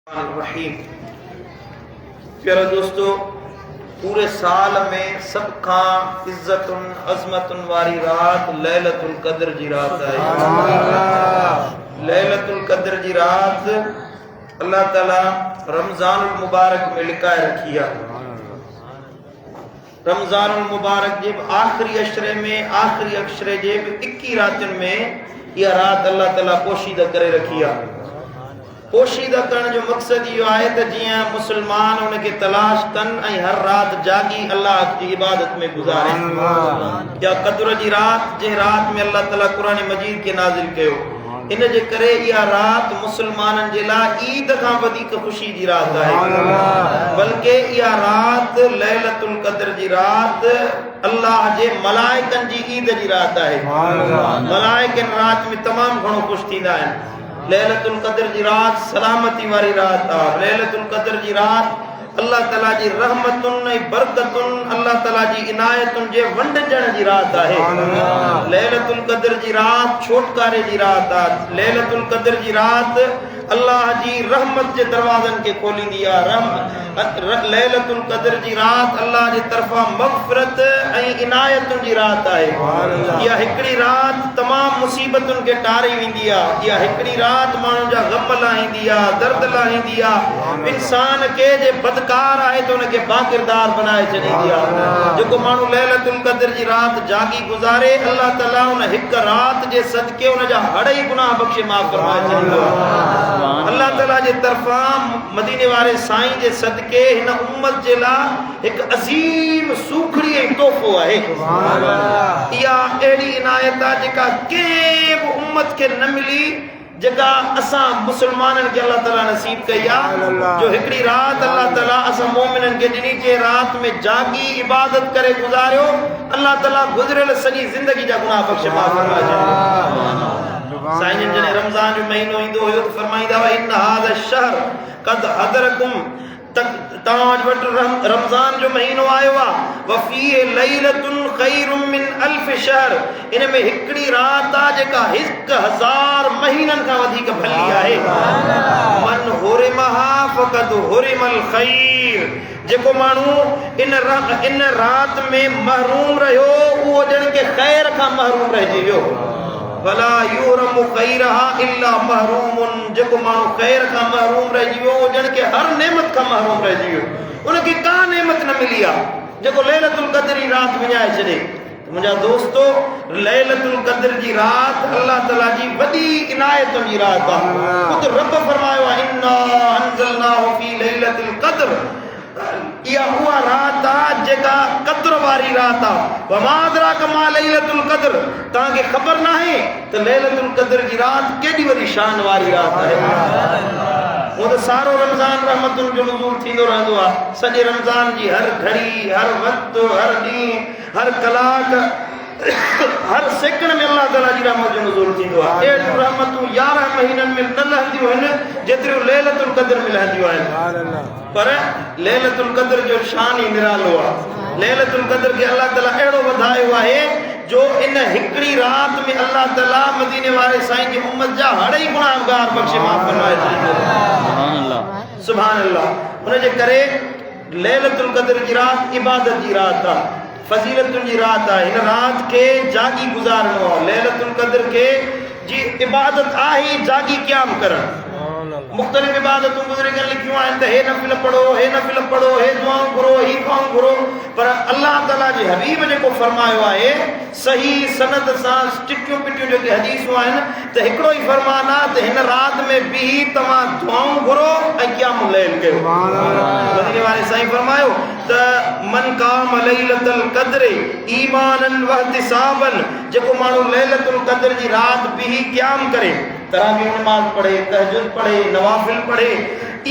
रहीम। प्यारे दोस्तों, पूरे साल में सब खां इज्जतुन अजमतुन वारी रात लैलतुल कद्र जी रात है। लैलतुल कद्र जी रात अल्लाह ताला रमजानुल मुबारक में लिखाए रखी है। रमजानुल मुबारक जे आखिरी अशरे में आखिरी अशरे जे 21 रातन में यह रात अल्लाह ताला पोशीदा करे रखी है। पोशीदा करण जो मकसद यो आहे त जियां मुसलमान उनके तलाश कन ऐं हर रात जागी अल्लाह की इबादत में गुजारे। या कद्र जी रात जे रात में अल्लाह ताला कुरान मजीद के नाजिल कयो, इन जे करे इहा रात मुसलमानन जे लाइ ईद खां वधीक खुशी जी रात आहे। बल्कि इहा रात लैलतुल कद्र जी रात अल्लाह जे मलाइकन जी ईद जी रात आहे। मलाइकन रात में तमाम घणो खुश थींदा आहिनि। लैलतुल कद्र जी रात सलामती वारी रात आहे। लैलतुल कद्र जी रात अल्लाह ताला जी रहमतुन ऐं बरकतुन अल्लाह ताला जी इनायतुन जे वंडजण जी रात आहे। लैलतुल कद्र जी रात छोटकारे जी रात आहे। लैलतुल कद्र जी रात अल्लाह जी रहमत जे दरवाजन के खोलींदी आहे। लैलतुल कद्र जी रात अल्लाह जी तरफा मग़फ़िरत ऐं इनायतुन जी रात आहे। इहा हिकड़ी रात तमाम मुसीबतुन के टारी वेंदी आहे। इहा हिकड़ी रात माण्हुनि जा गम लाहींदी आहे, दर्द लाहींदी आहे। इंसान के जे बदकार आहे तो उनके बाकिरदार बनाए छॾींदी आहे। जेको माण्हू लैलतुल कद्र जी रात जागी गुज़ारे, अल्लाह ताला उन हिक रात जे सदके उन जा हड़ई गुनाह बख़्शे माफ़ फरमाए छॾींदो आहे। अल्लाह ताला जे तरफा मदीने वारे साईं जे सदके हिन उम्मत जे लाइ एक अजीम सूखड़ी ऐं तोहफ़ो आहे। इहा अहिड़ी इनायत आहे जेका कंहिं बि उम्मत खे न मिली, जेका असां मुसलमाननि खे अल्लाह ताला नसीब कई आहे। जो हिकड़ी रात अल्लाह ताला असां मोमिननि खे ॾिनी, जे रात में जागी इबादत करे गुज़ारियो, अल्लाह ताला गुज़रियल सॼी ज़िंदगी जा गुनाह बख़्शे माफ़ फरमाए छॾींदो। साईं जन जॾहिं रमज़ान जो महीनो ईंदो हुयो त फरमाईंदा हुआ, इन हाज़ा शहर क़द हदरकुम, तव्हां वटि रमज़ान जो महीनो आयो आहे। वफ़ीहि लैलतुन ख़ैरुम मिन अल्फ़ शहर, इन में हिकड़ी रात आहे जेका 1000 महीननि खां वधीक भली आहे। मन हुरिमहा फ़क़द हुरिमल ख़ैर, जेको माण्हू इन रात में महरूम रहियो उहो ॼण के ख़ैर खां महरूम रहिजी वियो। वला युरमु ख़ैरहा इल्ला महरूमुन, जेको माण्हू ख़ैर खां महरूम रहिजी वियो उहो ॼण के हर नेमत खां महरूम रहिजी वियो। उनखे का नेमत न मिली आहे जेको लैलतुल कद्र जी रात विञाए छॾे। मुंहिंजा दोस्तो, लैलतुल कद्र जी रात अल्लाह ताला जी वॾी इनायतुनि जी रात आहे। ख़ुदि रब फरमायो आहे, इन्ना अंज़लनाहु फी लैलतिल कद्र, इहा उहा रात आहे जेका कद्र वारी रात आहे। वमा अदराका मा लैलतुल कद्र, तव्हांखे ख़बर नाहे त लैलतुल कद्र जी रात केॾी वॾी शान वारी रात आहे। वो तो सारो रमज़ान रहमतुन जो नुज़ूल थींदो रहंदो आहे। सॼे रमज़ान जी हर घड़ी, हर वक़्त, हर ॾींहुं, हर कलाक, हर सेकंड में अल्लाह ताला जी रहमत जो नुज़ूल थींदो आहे। अहिड़ियूं रहमतूं 11 महीननि में न लहंदियूं आहिनि जेतिरियूं लैलतुल कद्र में लहंदियूं आहिनि। पर लैलतुल कद्र जो शान ई निरालो आहे। लैलतुल कद्र खे अल्लाह ताला अहिड़ो वधायो आहे जो इन हिकड़ी रात में अल्लाह ताला मदीने वारे साईं जी उम्मत जा हड़ई गुनाहगार बख़्शे माफ़ फरमाए छॾींदो। सुभान अल्लाह। उन जे करे लैलतुल कद्र जी रात इबादत जी रात आहे, फज़ीलतुनि जी रात आहे। हिन रात खे जागी गुज़ारणो आहे। लैलतुल कद्र खे जी इबादत आहे जागी क़याम करणु। मुख़्तलिफ़ इबादतूं बुज़ुर्गनि लिखियूं आहिनि त हे नफ़िल पढ़ो, हे नफ़िल पढ़ो, हे दुआऊं घुरो, ही दुआऊं घुरो। पर अल्लाह ताला जे हबीब जेको फरमायो आहे सही सनद सां, टिकियूं पिटियूं जेके हदीसूं आहिनि, त हिकिड़ो ई फरमान आहे त हिन रात में बीही तव्हां दुआऊं घुरो ऐं क़यामुल लैल कयो। मदीने वारे साईं फरमायो त मन काम लैलतुल कद्र ईमानन व इहतिसाबन, जेको माण्हू लैलतुल कद्र जी रात बीही क़याम करे, तरावीह नमाज पढ़े, तहज्जुद पढ़े, नवाफिल पढ़े,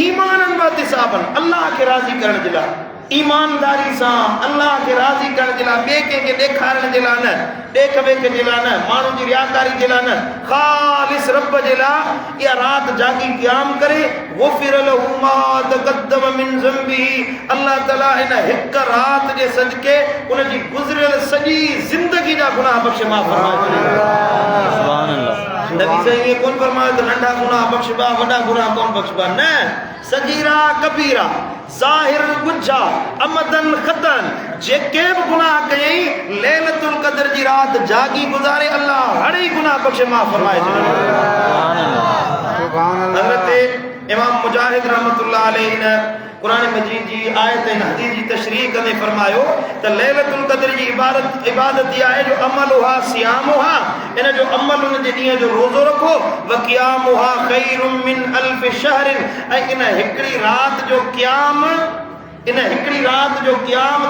ईमानन व इहतिसाबन, अल्लाह खे राज़ी करण जे लाइ, ईमानदारी सां अल्लाह खे राज़ी करण जे लाइ, ॿिए कंहिंखे ॾेखारण जे लाइ न, ॾेख वेख जे लाइ न, माण्हू जी रियाकारी जे लाइ न, ख़ालिस रब जे लाइ इहा रात जागी क़याम करे, गुफ़िर लहू मा तक़द्दम मिन ज़ंबिही, अल्लाह ताला इन हिक रात जे सदके उन जी गुज़रियल सॼी ज़िंदगी जा गुनाह बख़्शे माफ़ फरमाए छॾींदो। सुभान अल्लाह। नबी साईं ये कौन फरमाया त नंढा गुनाह बख़्शबा, वॾा गुनाह कौन बख़्शबा? न, सगीरा कबीरा ज़ाहिर गुज्जा अमदन खतन जेके भी गुनाह कयई लैलतुल क़द्र जी रात जागी गुजारे अल्लाह हर ही गुनाह बख्शे माफ फरमाए। हज़रत इमाम मुजाहिद रहमतुल्लाह अलैहि ने कुरान मजीद जी आयत हदीस जी तशरीह कंदे फरमायो त लैलतुल क़द्र जी इबादत इहा आहे जो अमलुहा सियामुहा इन जो अमल उन जे ॾींहं जो रोज़ो रखो व क़ियामुहा ख़ैरुम मिन अल्फ शहरिन ऐं इन हिकिड़ी रात जो क़याम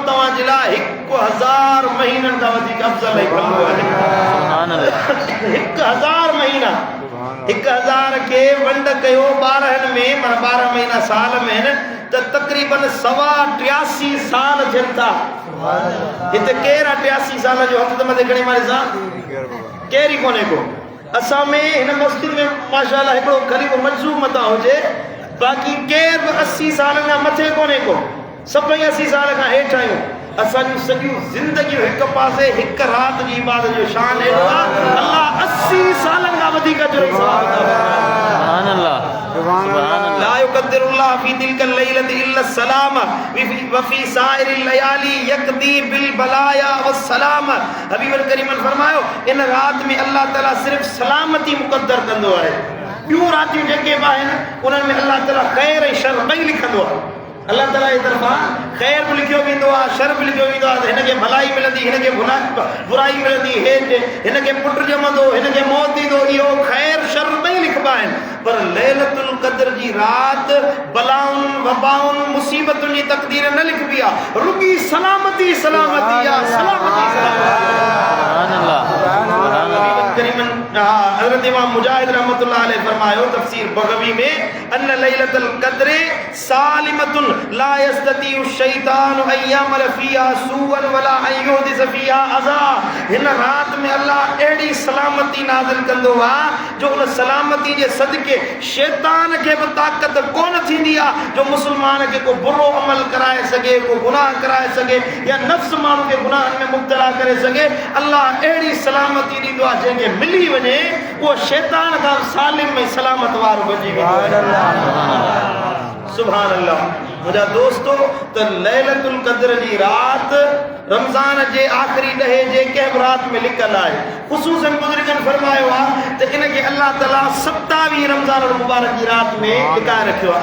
तव्हां जे लाइ 1000 महीननि खां वधीक अफ़ज़ल ऐं कमु आहे। 1000 महीना 1000 के वंड कयो 12 में माना 12 महीना साल में त तक़रीबन 83 साल थियनि था। हिते केरु 83 साल जो हथ त मथे खणी मारे सां केरु ई कोन्हे को। असां में हिन मस्जिद में माशाअल्लाह हिकिड़ो ग़रीब मजज़ूब मता हुजे बाक़ी केरु बि 80 साल खां मथे कोन्हे को। सभई 80 साल खां हेठि आहियूं। असांजूं सॼियूं ज़िंदगियूं हिकु पासे हिकु राति जी इबादत जो शान एॾो आहे अल्लाह 80 सालनि खां वधीक जो सवाब अता फरमाए। ला युक़द्दिरुल्लाह फी तिलकल लैलति इल्ला सलाम व फी साइरिल लयाली यक़दी बिल बलाया वस्सलाम। हबीब करीम फरमायो इन रात में अल्लाह ताला सिर्फ़ सलामती मुक़द्दर कंदो आहे। ॿियूं रातियूं जेके बि आहिनि उन्हनि में अल्लाह ताला ख़ैर ऐं शर ॿई लिखंदो आहे। अल्लाह ताला जी तरफ़ां ख़ैर बि लिखियो वेंदो आहे शर बि लिखियो वेंदो आहे। हिनखे भलाई मिलंदी हिनखे बुराई मिलंदी हिनखे पुटु ॼमंदो हिनखे मौत ॾींदो इहो ख़ैर शर ॿई लिखबा आहिनि। पर लैलतुल क़द्र जी राति बलाउनि वबाउनि मुसीबतुनि जी तक़दीर न लिखबी आहे रुॻी सलामती आहे सलामती हज़रत इमाम मुजाहिद रहमतुल्लाह अलैहि फरमायो तफसीर बग़वी में अन लैलतुल क़द्र सालिमतुन ला यस्ततीउ शैतान अन यअमल फीहा सूअन वला अन युहदिस फीहा अज़ा। हिन राति में अल्लाह अहिड़ी सलामती नाज़िल कंदो आहे जो उन सलामती जे सदके शैतान खे बि ताक़त कोन थींदी आहे जो मुस्लमान खे को बुरो अमल कराए सघे को गुनाह कराए सघे या नफ़्स माण्हू खे गुनाहनि में मुब्तला करे सघे। अल्लाह अहिड़ी सलामती ॾींदो आहे जंहिंखे मिली वञे उहो शैतान खां सालिम में सलामत वारो बची वेंदो आहे। सुभान अल्लाह। मुंहिंजा दोस्तो त लैलतुल क़द्र जी राति रमज़ान जे आख़िरी ॾहे जे कंहिं राति में लिकल आहे। ख़ुसूसन बुज़ुर्गनि फरमायो आहे त इनखे अल्लाह ताला 27 रमज़ान मुबारक जी राति में लिकाए रखियो आहे।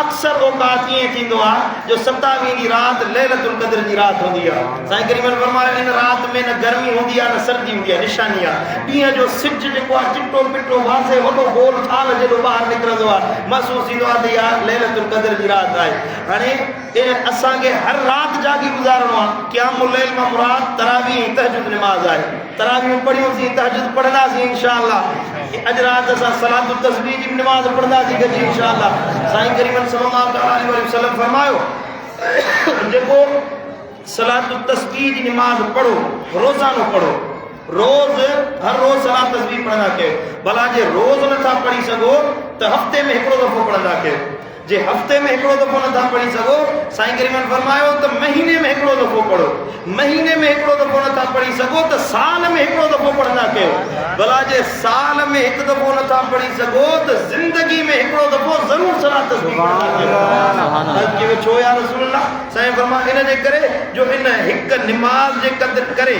अक्सर औकात ईअं थींदो आहे जो 27 जी राति लैलतुल क़द्र जी राति हूंदी आहे। साईं करीम फरमायो इन राति में न गर्मी हूंदी आहे न सर्दी हूंदी आहे निशानी आहे। ॾींहं जो सिज जेको आहे चिटो पिटो वाज़े वॾो गोल थाल जेको ॿाहिरि निकिरंदो आहे महसूसु थींदो आहे त इहा लैलतुल क़द्र जी राति आहे। हाणे असांखे हर राति जागी गुज़ारणो आहे। क़यामुल लैल मां मुराद तरावी तहजुद निमाज़ आहे। तरावियूं पढ़ियूंसीं तहजुद पढ़ंदासीं इंशाअल्लाह। अॼु राति असां सलातुत तस्बीह जी निमाज़ पढ़ंदासीं गॾु इंशाअल्लाह। साईं करीम सल्लल्लाहु अलैहि वसल्लम फरमायो जेको सलातुत तस्बीह जी निमाज़ पढ़ो रोज़ानो पढ़ो हर रोज़ सलात तस्बीह पढ़ंदा कयो। भला जे रोज़ नथा पढ़ी सघो त हफ़्ते में हिकिड़ो दफ़ो पढ़ंदा कयो। जे हफ़्ते में हिकिड़ो दफ़ो नथा पढ़ी सघो साईं करीम फरमायो त महीने में हिकिड़ो दफ़ो पढ़ो। महीने में हिकिड़ो दफ़ो नथा पढ़ी सघो त साल में हिकिड़ो दफ़ो पढ़ंदा कयो। भला जे साल में हिकु दफ़ो नथा पढ़ी सघो त ज़िंदगी में हिकिड़ो दफ़ो ज़रूरु सलात तस्बीह पढ़ंदा कयो। छो या रसूल अल्लाह साईं फरमायो इन जे करे जो इन हिकु निमाज़ जे क़द्र करे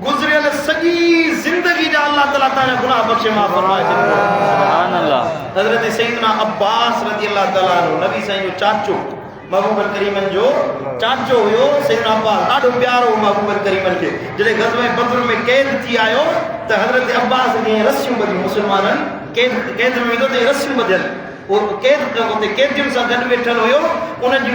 गुज़रियल सॼी ज़िंदगी जा अल्लाह ताला तव्हांजा गुनाह बख़्शे माफ़ फरमाए छॾींदो। सुभान अल्लाह। हज़रत सैयदना अब्बास रज़ी अल्लाह ताला अन्हु नबी साईं जो चाचो महबूब करीमन जो चाचो हुयो। सैयदना अब्बास ॾाढो प्यारो हो महबूब करीमन खे। जॾहिं ग़ज़वे बद्र में क़ैद थी आयो त हज़रत अब्बास खे रस्सियूं ॿधियूं मुस्लमाननि क़ैद में वेंदो त रस्सियूं ॿधियलु उहो क़ैदियुनि सां गॾु वेठल हुयो। उनजी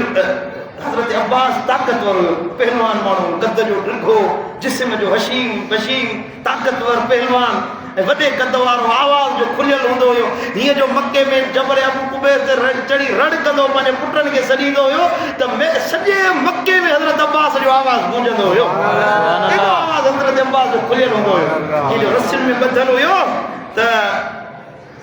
हज़रत अब्बास ताक़तवर हुयो पहलवान माण्हू कद जो ॾिघो जिस्म जो हशीम वशीम ताक़तवर पहलवान ऐं वॾे कद वारो आवाज़ जो खुलियल हूंदो हुयो। हीअं जो मके में जबल अबू कुबैर ते चढ़ी रड़ कंदो पंहिंजे पुटनि खे सॾींदो हुयो त सॼे मके में हज़रत अब्बास जो आवाज़ गूंजंदो हुयो। एॾो आवाज़ हज़रत अब्बास जो खुलियल हूंदो हुयो। हीअं जो रस्सियुनि में ॿधल हुयो त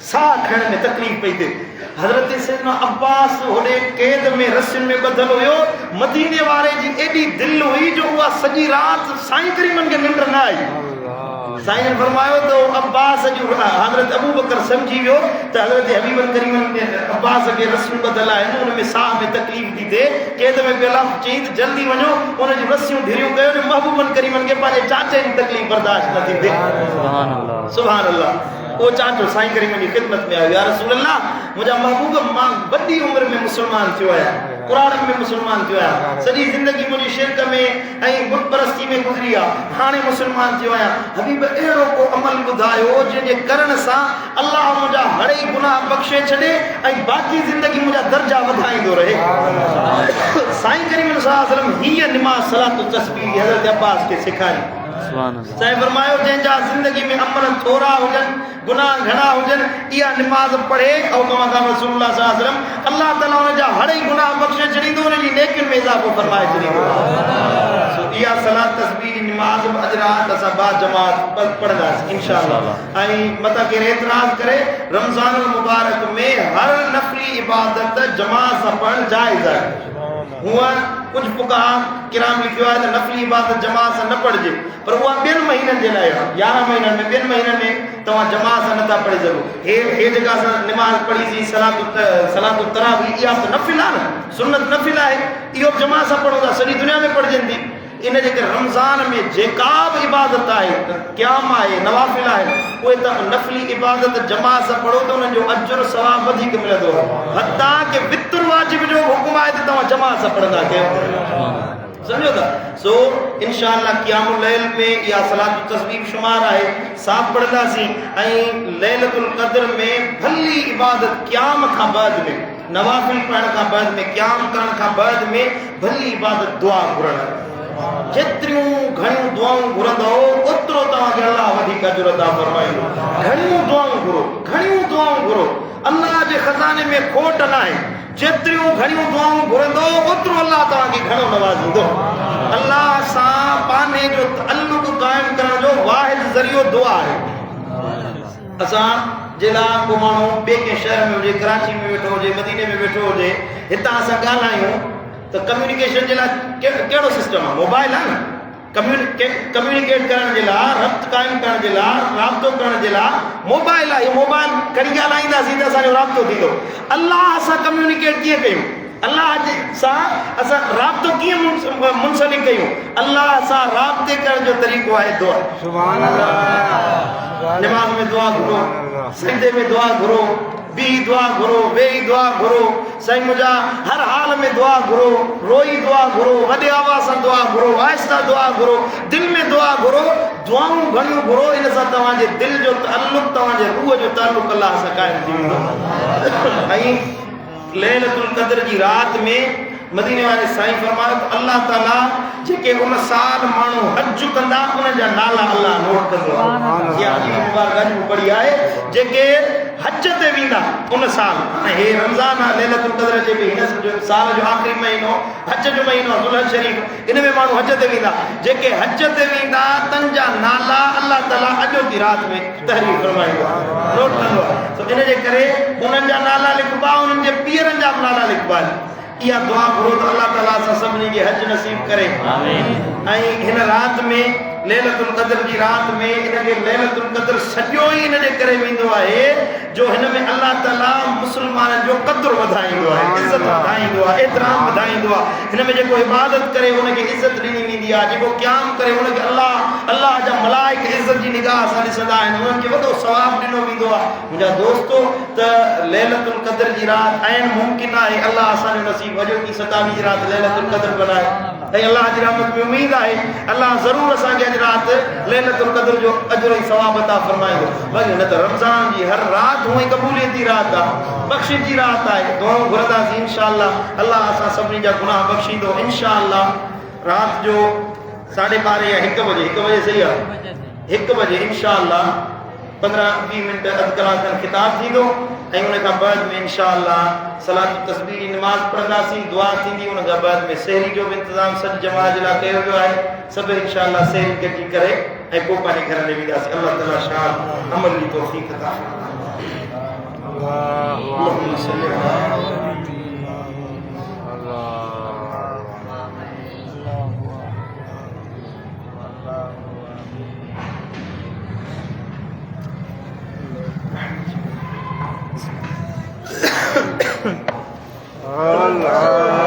साह खणण में तकलीफ़ पई थिए। हज़रत सैयदना अब्बास होॾे क़ैद में रस्सियुनि में ॿधल हुयो। मदीने वारे जी एॾी दिलि हुई जो उहा सॼी राति साईं करीमन खे निंड न आई। साईं ने फरमायो तो अब्बास जो हज़रत अबू बकर समझी वियो तो हज़रत हबीब करीम अब्बास के रस्सियूं ॿधल आहिनि उन में साह में तकलीफ़ थी थिए केद में पहला चई त जल्दी वञो उन जी रस्सियूं ढिरियूं कयो ने महबूबन करीमन खे पंहिंजे चाचे जी तकलीफ़ बर्दाश्त न थी थिए सुभान अल्लाह सुभान अल्लाह वो चाचो साईं करीम जी खिदमत में आयो या रसूल अल्लाह मुझा महबूब मां वॾी उम्र में मुसलमान थियो आया कुरान में मुसलमान थियो आया सॼी ज़िंदगी मुंहिंजी शिरक में ऐं बुत परस्ती में गुज़री आहे हाणे मुसलमान थियो आया हबीब अहिड़ो को अमल ॿुधायो जंहिंजे करण सां अल्लाह मुंहिंजा हर ई गुनाह बख़्शे छॾे ऐं बाक़ी ज़िंदगी मुंहिंजा दर्जा वधाईंदो रहे साईं करीम सल्लल्लाहु अलैहि वसल्लम हीअ निमाज़ सलात तस्बीह हज़रत अब्बास खे सेखारी साईं फरमायो जंहिंजा ज़िंदगी में अमल थोरा हुजनि गुनाह घणा हुजनि इहा निमाज़ पढ़े ऐं तव्हां खां रसूलुल्लाह सल्लल्लाहु अलैहि वसल्लम अल्लाह ताला हुनजा हर ई गुनाह बख़्शे छॾींदो हुनजी नेकियुनि में इज़ाफ़ो फरमाए छॾींदो इहा सलात तस्बीह निमाज़ अॼु राति असां बा जमात पढ़ंदासीं इंशाअल्लाह ऐं मता केरु एतिराज़ करे रमज़ान मुबारक में हर नफ़ली इबादत जमात सां पढ़णु जाइज़ आहे हुआ कुछ फुक़हा किराम लिखियो आहे त नफ़ली इबादत जमात सां न पढ़जे पर उहा ॿियनि महीननि जे लाइ 11 महीननि में ॿियनि महीननि में तव्हां जमात सां नथा पढ़ी सघो हे जेका असां निमाज़ पढ़ीसीं सलात तरावी इहा त नफ़िल आहे न सुन्नत नफ़िल आहे इहो जमात सां पढ़ो था सॼी दुनिया में पढ़जंदी इन जे करे रमज़ान में जेका बि इबादत आहे क़याम आहे नवाफ़िल आहे उहे त नफ़ली इबादत जमात सां पढ़ो त उन्हनि जो अजुर सवाब वधीक मिलंदो हता कि वित्र वाजिब जो हुकुम आहे त तव्हां जमात सां पढ़ंदा कयो समझो था सो इंशाअल्लाह क़यामुल लैल में इहा सलात तस्बीह शुमार आहे साफ़ पढ़ंदासीं ऐं लैलतुल क़द्र में भली इबादत क़याम खां बाद में नवाफ़िल पढ़ण खां बाद में क़याम करण खां बाद में भली इबादत दुआ घुरण जेतिरियूं घणियूं दुआऊं घुरंदो ओतिरो तव्हांखे अलाह वधीक अजुर अता फरमाईंदो घणियूं दुआऊं घुरो अल्लाह जे खज़ाने में खोट न आहे जेतिरियूं घणियूं दुआऊं घुरंदो ओतिरो अल्लाह तव्हांखे घणो नवाज़ींदो अल्लाह सां पाने जो तअल्लुक़ क़ाइमु करण जो वाहिद ज़रियो दुआ आहे असां जे लाइ को माण्हू ॿिए कंहिं शहर में हुजे कराची में वेठो हुजे मदीने में वेठो हुजे हितां असां ॻाल्हायूं तो कम्युनिकेशन जे लाइ कहिड़ो सिस्टम आहे मोबाइल आहे न कम्युनिकेट करण जे लाइ रब्त क़ाइमु करण जे लाइ राब्तो करण जे लाइ मोबाइल आहे मोबाइल खणी ॻाल्हाईंदासीं त असांजो राब्तो थींदो अल्लाह सां कम्युनिकेट कीअं कयूं अल्लाह सां असां राब्तो कीअं मुंसलिक कयूं अल्लाह सां राब्ते करण जो तरीक़ो आहे दुआ सुभान अल्लाह निमाज़ में दुआ घुरो सजदे में दुआ घुरो बी दुआ घुरो वेही दुआ घुरो साईं मुंहिंजा हर हाल में दुआ घुरो रोई दुआ घुरो वॾे आवाज़ सां दुआ घुरो आहिस्ता दुआ घुरो दिलि में दुआ घुरो दुआऊं घणियूं घुरो इन सां तव्हांजे दिलि जो ताल्लुक़ तव्हांजे रूह जो ताल्लुक़ अल्लाह सां क़ाइमु थी वेंदो ऐं लैलतुल क़द्र जी राति में मदीने वाले साईं फरमायो त अल्लाह ताला जेके उन साल माण्हू हज कंदा उन जा नाला अल्लाह नोट कंदो आहे या हदीस मुबारक अॼु पढ़ी आहे जेके हज ते वेंदा उन साल हे रमज़ान आहे लैलतुल क़द्र जे बि हिन साल जो आख़िरी महीनो हज जो महीनो ज़ुल्हज शरीफ़ इन में माण्हू हज ते वेंदा जेके हज ते वेंदा तन जा नाला अल्लाह ताला अॼु जी राति में तहरीर फरमाईंदो आहे नोट कंदो आहे तो इन जे करे उन्हनि जा नाला लिखबा उन्हनि जे पीरनि जा नाला लिखबा इहा दुआ घुरो त अल्लाह ताला सां सभिनी खे हज नसीब करे आमीन ऐं हिन राति में लैलतुल क़द्र जी राति में इनखे लैलतुल क़द्र सॼो ई इन जे करे वेंदो आहे जो हिन में अल्लाह ताला मुस्लमाननि जो क़द्र वधाईंदो आहे इज़त वधाईंदो आहे एतिराम वधाईंदो आहे हिन में जेको इबादत करे उनखे इज़त ॾिनी वेंदी आहे जेको क़याम करे उनखे अल्लाह जा मलाइक इज़त जी निगाह सां ॾिसंदा आहिनि उन्हनि खे वॾो सवाबु ॾिनो वेंदो आहे मुंहिंजा दोस्तो त लैलतुल क़द्र जी राति ऐं मुमकिन आहे अल्लाह असांजो नसीब अॼु की 27 जी राति लैलतुल क़द्र बनाए ऐं अल्लाह जी रहमत में उम्मीद आहे अल्लाह ज़रूरु असांखे अॼु राति लैलतुल क़द्र जो अजुर ऐं सवाब अता फरमाईंदो बाक़ी न त रमज़ान जी हर राति हूअं ई क़बूलियत जी राति आहे बख़्शिश जी राति आहे दुआऊं घुरंदासीं इंशाअल्लाह अल्लाह असां सभिनी जा गुनाह बख़्शींदो इंशाअल्लाह राति जो 12:30 या 1 बजे सही आहे 1 बजे इंशाअल्लाह 15-20 मिनट अधु कलाक खिताब थींदो ऐं उन खां बाद में इंशाअल्लाह सलात तस्बीह जी निमाज़ पढ़ंदासीं दुआ थींदी उन खां बाद में सहरी जो बि इंतज़ाम सॼी जमात जे लाइ कयो वियो आहे सभु इंशाअल्लाह सहरी कटी करे ऐं पोइ पंहिंजे घर में वेंदासीं अल्लाह ताला शाह अमल जी तौफ़ीक़ अता अल्लाह